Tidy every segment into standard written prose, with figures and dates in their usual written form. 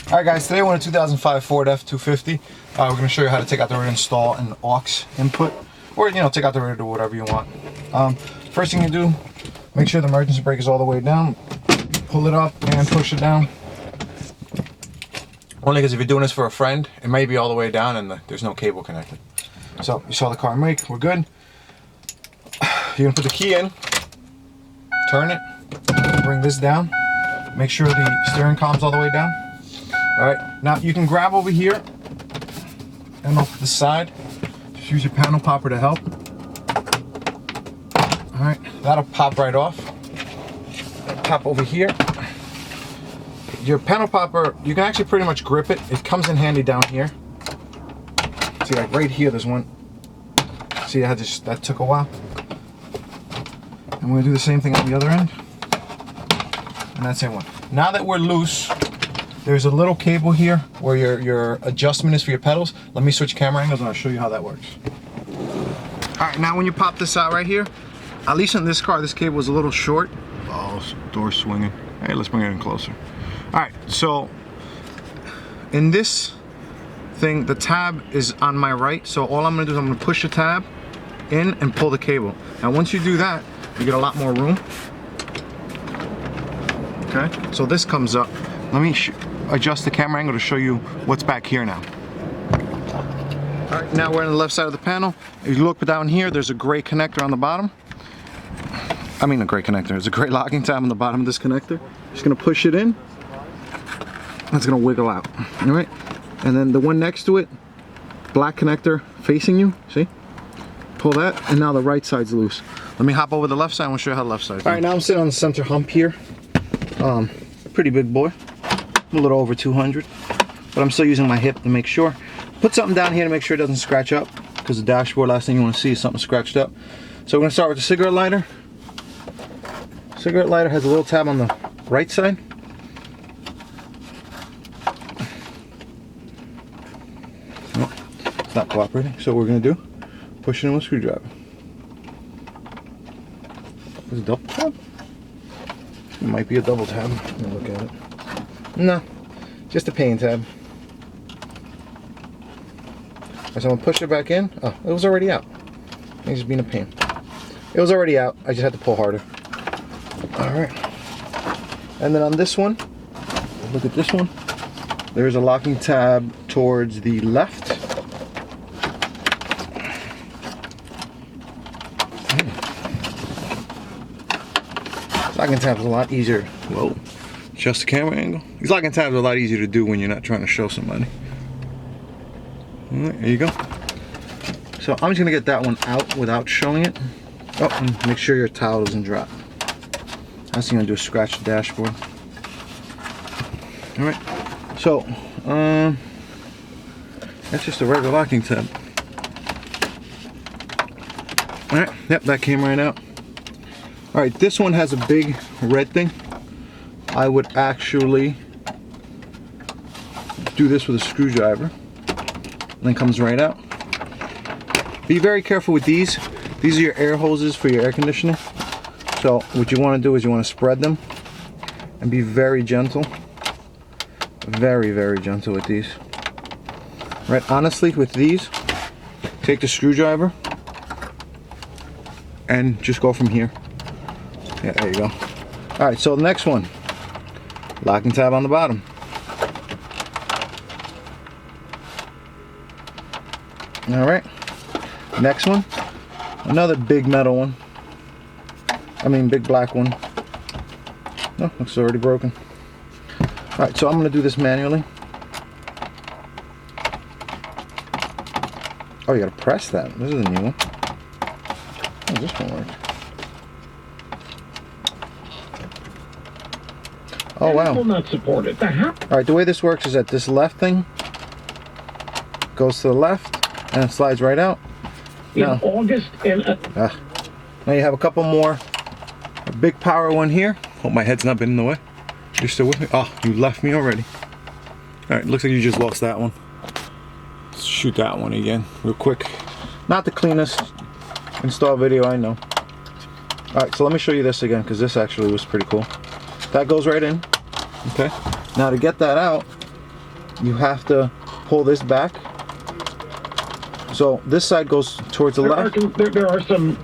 Alright guys, today we're on a 2005 Ford F250. We're going to show you how to take out the rear, install an aux input, or take out the rear, do whatever you want. First thing you do, make sure the emergency brake is all the way down. Pull it up and push it down. Only because if you're doing this for a friend, it may be all the way down and there's no cable connected. So you saw the car make, we're good. You're going to put the key in, turn it, bring this down, make sure the steering column's all the way down. Alright, now you can grab over here and off the side. Just use your panel popper to help. Alright, that'll pop right off. Pop over here. Your panel popper, you can actually pretty much grip it. It comes in handy down here. See, like right here, there's one. See, that took a while. And we're going to do the same thing on the other end. And that same one. Now that we're loose, there's a little cable here where your adjustment is for your pedals. Let me switch camera angles and I'll show you how that works. Alright, now when you pop this out right here, at least in this car, this cable is a little short. Oh, door swinging. Hey, let's bring it in closer. Alright, so in this thing, the tab is on my right, so all I'm going to do is I'm going to push the tab in and pull the cable. Now once you do that, you get a lot more room. Okay, so this comes up. Let me adjust the camera angle to show you what's back here now. Alright, now we're on the left side of the panel. If you look down here, there's a gray connector on the bottom. I mean a gray connector. There's a gray locking tab on the bottom of this connector. Just gonna push it in. It's gonna wiggle out. Alright? And then the one next to it, black connector facing you. See? Pull that, and now the right side's loose. Let me hop over the left side and we'll show you how the left side's. Alright, now I'm sitting on the center hump here. Pretty big boy. A little over 200, but I'm still using my hip to make sure. Put something down here to make sure it doesn't scratch up, because the dashboard, last thing you want to see is something scratched up. So we're going to start with the cigarette lighter. Cigarette lighter has a little tab on the right side. Oh, it's not cooperating, so what we're going to do, push it in with a screwdriver. Is it a double tab? It might be a double tab. Let me look at it. No, just a pain tab. So I'm gonna push it back in. Oh, it was already out. It's just being a pain. It was already out. I just had to pull harder. All right. And then on this one, look at this one. There's a locking tab towards the left. Locking tabs is a lot easier. Whoa. Adjust the camera angle. These locking tabs are a lot easier to do when you're not trying to show somebody. Alright, there you go. So I'm just gonna get that one out without showing it. Oh, and make sure your towel doesn't drop. Last thing I'm gonna do is scratch the dashboard. Alright, so that's just a regular locking tab. Alright, yep, that came right out. Alright, this one has a big red thing. I would actually do this with a screwdriver, and then comes right out. Be very careful with these. These are your air hoses for your air conditioning. So what you want to do is you want to spread them and be very gentle. Very, very gentle with these. Right, honestly, with these, take the screwdriver and just go from here. Yeah, there you go. Alright, so the next one. Locking tab on the bottom. Alright. Next one. Another big metal one. I mean big black one. No, it's already broken. Alright, so I'm going to do this manually. Oh, you got to press that. This is a new one. Oh, this one works. Oh wow. Will not support it. Alright, the way this works is that this left thing goes to the left and it slides right out. Now, now you have a couple more. A big power one here. Hope my head's not been in the way. You're still with me? Oh, you left me already. Alright, looks like you just lost that one. Let's shoot that one again real quick. Not the cleanest install video, I know. Alright, so let me show you this again, because this actually was pretty cool. That goes right in. Okay. Now to get that out, you have to pull this back. So this side goes towards the left. There are some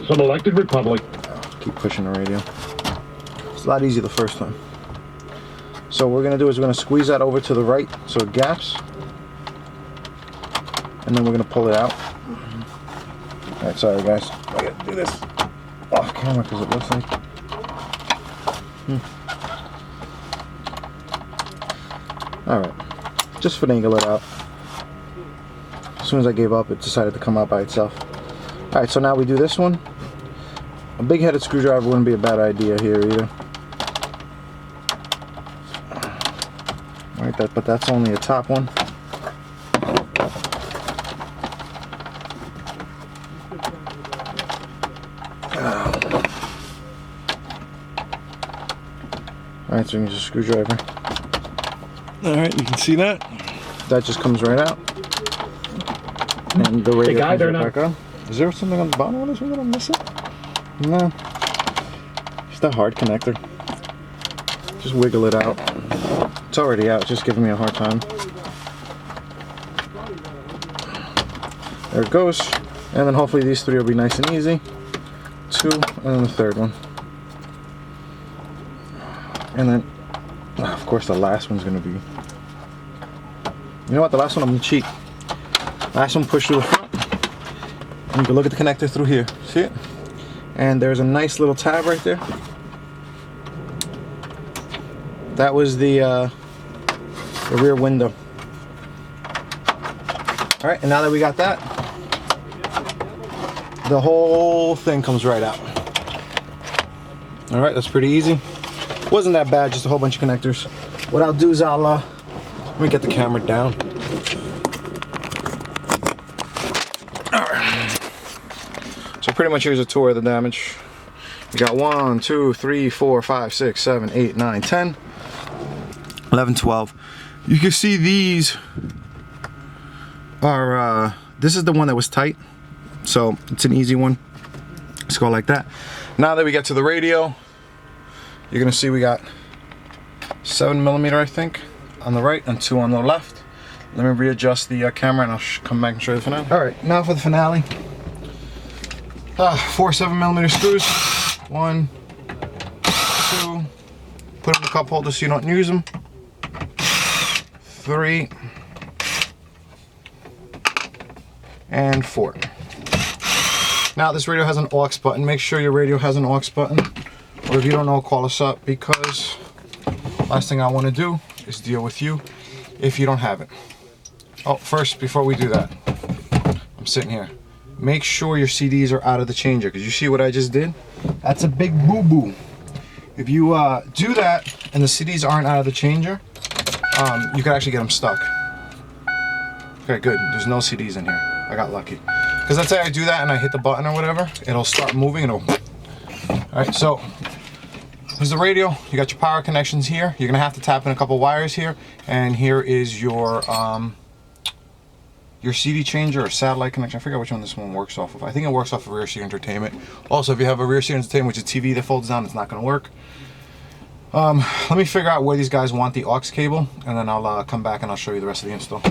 elected republic. Keep pushing the radio. It's a lot easier the first time. So what we're gonna do is we're gonna squeeze that over to the right so it gaps, and then we're gonna pull it out. All right, sorry guys, I gotta do this off camera because it looks like. All right, just finagle it out. As soon as I gave up, it decided to come out by itself. All right, so now we do this one. A big-headed screwdriver wouldn't be a bad idea here either. All right, but that's only a top one. All right, so you use a screwdriver. All right, you can see that. That just comes right out. And the radio comes right back on. Is there something on the bottom of this one that I'm missing? No. Just a hard connector. Just wiggle it out. It's already out, just giving me a hard time. There it goes. And then hopefully these three will be nice and easy. Two, and then the third one. And then, of course, the last one's gonna be. You know what? The last one I'm gonna cheat. Last one push through the front. And you can look at the connector through here. See it? And there's a nice little tab right there. That was the rear window. All right, and now that we got that, the whole thing comes right out. All right, that's pretty easy. Wasn't that bad, just a whole bunch of connectors. What I'll do is let me get the camera down. All right. So pretty much here's a tour of the damage. We got 1, 2, 3, 4, 5, 6, 7, 8, 9, 10, 11, 12. You can see these are, this is the one that was tight. So it's an easy one. Let's go like that. Now that we get to the radio, you're gonna see we got 7mm, I think, on the right and 2 on the left. Let me readjust the camera and I'll come back and show you the finale. All right, now for the finale. 4 7mm screws. 1, 2. Put them in the cup holder so you don't use them. 3 and 4. Now this radio has an aux button. Make sure your radio has an aux button. Or if you don't know, call us up, because last thing I want to do is deal with you if you don't have it. Oh, first, before we do that, I'm sitting here. Make sure your CDs are out of the changer, because you see what I just did? That's a big boo-boo. If you do that and the CDs aren't out of the changer, you could actually get them stuck. Okay, good. There's no CDs in here. I got lucky. Because let's say I do that and I hit the button or whatever, it'll start moving and it'll... Alright, so here's the radio. You got your power connections here. You're gonna have to tap in a couple wires here, and here is your CD changer or satellite connection. I forget which one this one works off of. I think it works off of rear seat entertainment. Also, if you have a rear seat entertainment, which is a TV that folds down, it's not gonna work. Let me figure out where these guys want the aux cable, and then I'll come back and I'll show you the rest of the install.